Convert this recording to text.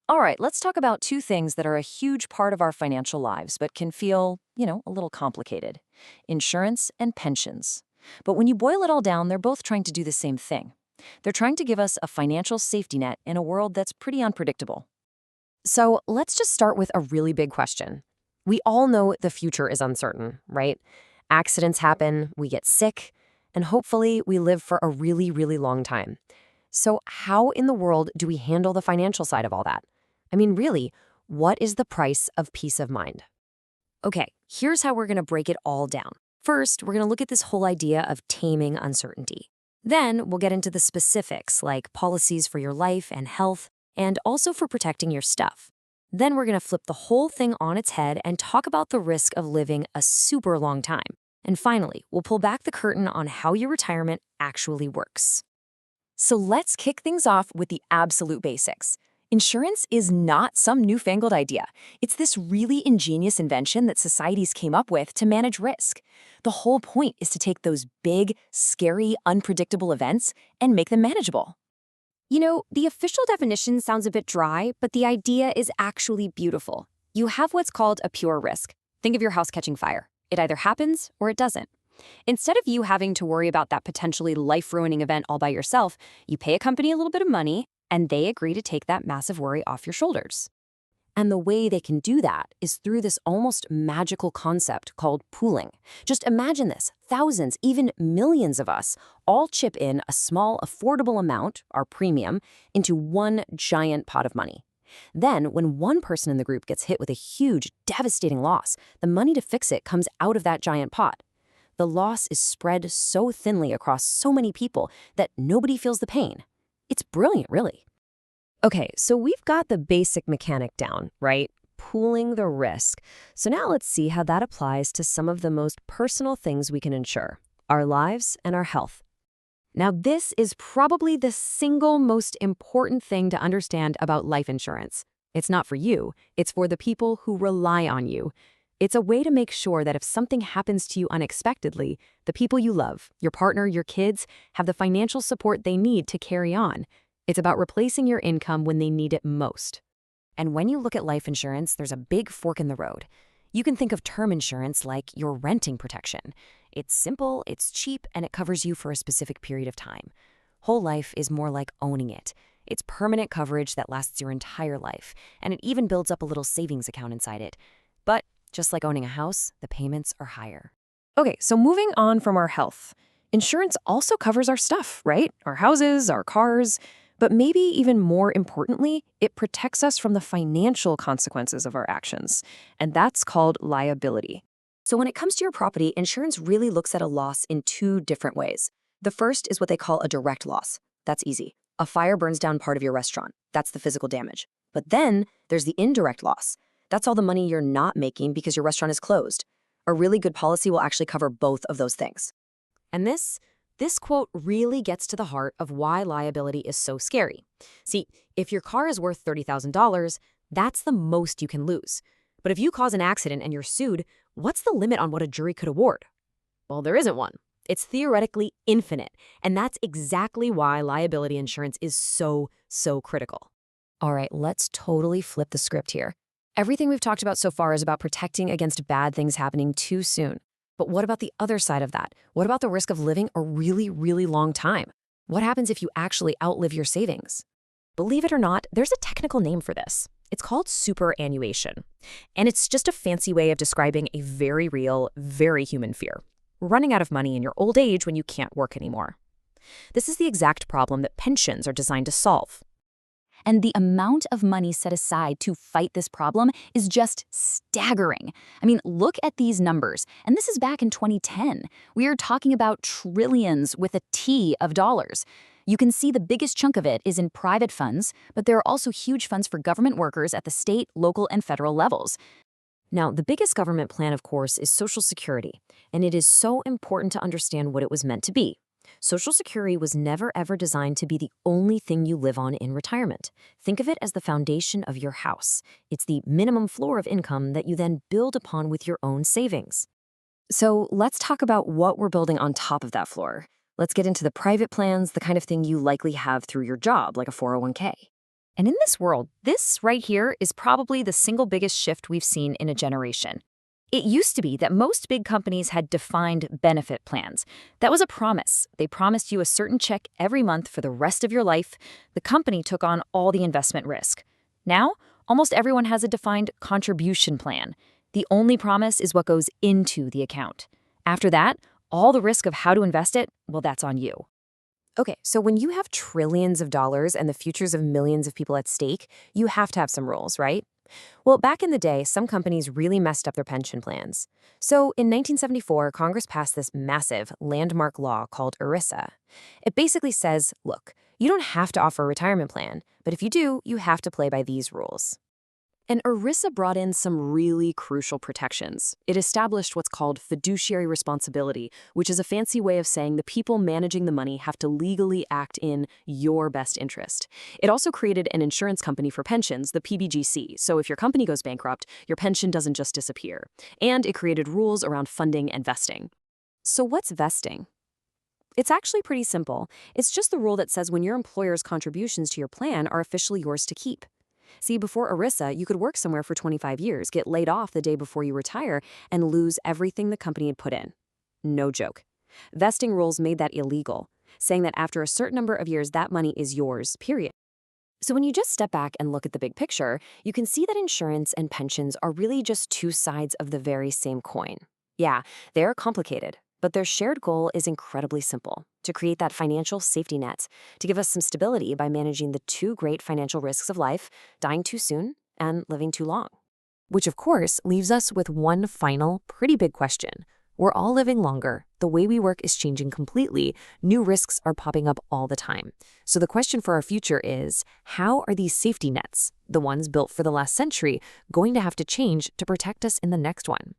All right, let's talk about two things that are a huge part of our financial lives, but can feel, a little complicated: insurance and pensions. But when you boil it all down, they're both trying to do the same thing. They're trying to give us a financial safety net in a world that's pretty unpredictable. So let's just start with a really big question. We all know the future is uncertain, right? Accidents happen, we get sick, and hopefully we live for a really, really long time. So, how in the world do we handle the financial side of all that? I mean, really, what is the price of peace of mind? Okay, here's how we're going to break it all down. First, we're going to look at this whole idea of taming uncertainty. Then, we'll get into the specifics like policies for your life and health, and also for protecting your stuff. Then, we're going to flip the whole thing on its head and talk about the risk of living a super long time. And finally, we'll pull back the curtain on how your retirement actually works. So let's kick things off with the absolute basics. Insurance is not some newfangled idea. It's this really ingenious invention that societies came up with to manage risk. The whole point is to take those big, scary, unpredictable events and make them manageable. The official definition sounds a bit dry, but the idea is actually beautiful. You have what's called a pure risk. Think of your house catching fire. It either happens or it doesn't. Instead of you having to worry about that potentially life-ruining event all by yourself, you pay a company a little bit of money, and they agree to take that massive worry off your shoulders. And the way they can do that is through this almost magical concept called pooling. Just imagine this: thousands, even millions of us all chip in a small, affordable amount, our premium, into one giant pot of money. Then, when one person in the group gets hit with a huge, devastating loss, the money to fix it comes out of that giant pot. The loss is spread so thinly across so many people that nobody feels the pain. It's brilliant, really. Okay, so we've got the basic mechanic down, right? Pooling the risk. So now let's see how that applies to some of the most personal things we can insure: our lives and our health. Now, this is probably the single most important thing to understand about life insurance. It's not for you, it's for the people who rely on you. It's a way to make sure that if something happens to you unexpectedly, the people you love, your partner, your kids, have the financial support they need to carry on. It's about replacing your income when they need it most. And when you look at life insurance, there's a big fork in the road. You can think of term insurance like your renting protection. It's simple, it's cheap, and it covers you for a specific period of time. Whole life is more like owning it. It's permanent coverage that lasts your entire life, and it even builds up a little savings account inside it. But just like owning a house, the payments are higher. Okay, so moving on from our health, insurance also covers our stuff, right? Our houses, our cars. But maybe even more importantly, it protects us from the financial consequences of our actions. And that's called liability. So when it comes to your property, insurance really looks at a loss in two different ways. The first is what they call a direct loss. That's easy. A fire burns down part of your restaurant. That's the physical damage. But then there's the indirect loss. That's all the money you're not making because your restaurant is closed. A really good policy will actually cover both of those things. And this quote really gets to the heart of why liability is so scary. See, if your car is worth $30,000, that's the most you can lose. But if you cause an accident and you're sued, what's the limit on what a jury could award? Well, there isn't one. It's theoretically infinite, and that's exactly why liability insurance is so critical. All right, let's totally flip the script here. Everything we've talked about so far is about protecting against bad things happening too soon. But what about the other side of that? What about the risk of living a really, really long time? What happens if you actually outlive your savings? Believe it or not, there's a technical name for this. It's called superannuation. And it's just a fancy way of describing a very real, very human fear: running out of money in your old age when you can't work anymore. This is the exact problem that pensions are designed to solve. And the amount of money set aside to fight this problem is just staggering. I mean, look at these numbers. And this is back in 2010. We are talking about trillions with a T of dollars. You can see the biggest chunk of it is in private funds, but there are also huge funds for government workers at the state, local, and federal levels. Now, the biggest government plan, of course, is Social Security, and it is so important to understand what it was meant to be. Social Security was never ever designed to be the only thing you live on in retirement. Think of it as the foundation of your house. It's the minimum floor of income that you then build upon with your own savings. So let's talk about what we're building on top of that floor. Let's get into the private plans, the kind of thing you likely have through your job, like a 401k. And in this world, this right here is probably the single biggest shift we've seen in a generation. It used to be that most big companies had defined benefit plans. That was a promise. They promised you a certain check every month for the rest of your life. The company took on all the investment risk. Now, almost everyone has a defined contribution plan. The only promise is what goes into the account. After that, all the risk of how to invest it, well, that's on you. Okay, so when you have trillions of dollars and the futures of millions of people at stake, you have to have some rules, right? Well, back in the day, some companies really messed up their pension plans. So in 1974, Congress passed this massive landmark law called ERISA. It basically says, look, you don't have to offer a retirement plan, but if you do, you have to play by these rules. And ERISA brought in some really crucial protections. It established what's called fiduciary responsibility, which is a fancy way of saying the people managing the money have to legally act in your best interest. It also created an insurance company for pensions, the PBGC, so if your company goes bankrupt, your pension doesn't just disappear. And it created rules around funding and vesting. So what's vesting? It's actually pretty simple. It's just the rule that says when your employer's contributions to your plan are officially yours to keep. See, before ERISA, you could work somewhere for 25 years, get laid off the day before you retire, and lose everything the company had put in. No joke. Vesting rules made that illegal, saying that after a certain number of years, that money is yours, period. So when you just step back and look at the big picture, you can see that insurance and pensions are really just two sides of the very same coin. Yeah, they're complicated, but their shared goal is incredibly simple: to create that financial safety net, to give us some stability by managing the two great financial risks of life, dying too soon and living too long. Which, of course, leaves us with one final, pretty big question. We're all living longer. The way we work is changing completely. New risks are popping up all the time. So the question for our future is, how are these safety nets, the ones built for the last century, going to have to change to protect us in the next one?